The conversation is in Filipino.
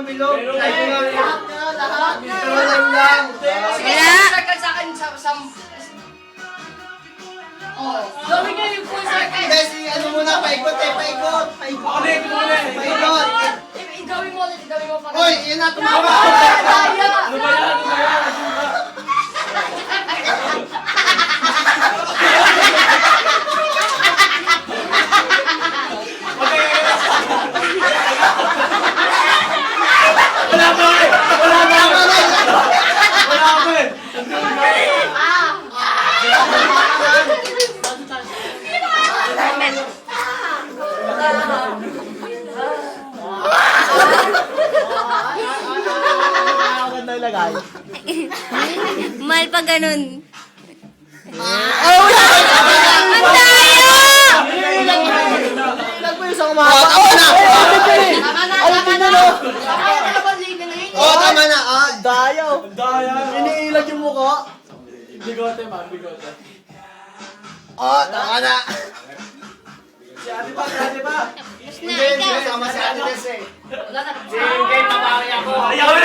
ng bilog. Lahat na, lahat na. Walang lang. Wala. Circle sa akin sa... Oh. Gawin niyo yung full circle. Hindi, si ano muna, paikot eh, paikot. Ulit. Paikot. Gawin mo ulit, gawin mo pa. Hoy, yan na, tumama. Daya! Ano ba yan? Wala pa eh! Ganda ilagay. Mahal pa ganun. Oh, wala! Ang tayo! Ilag mo yung isang umahaba. Tama na! Tama na! Oh, tama na. Daya. Iniilag yung mukha. Bigote, man. Bigote. Oh, tama na. Si ate pa. Tapos na, ikaw. Sama si Ate Des eh. Wala na. Ayaw na!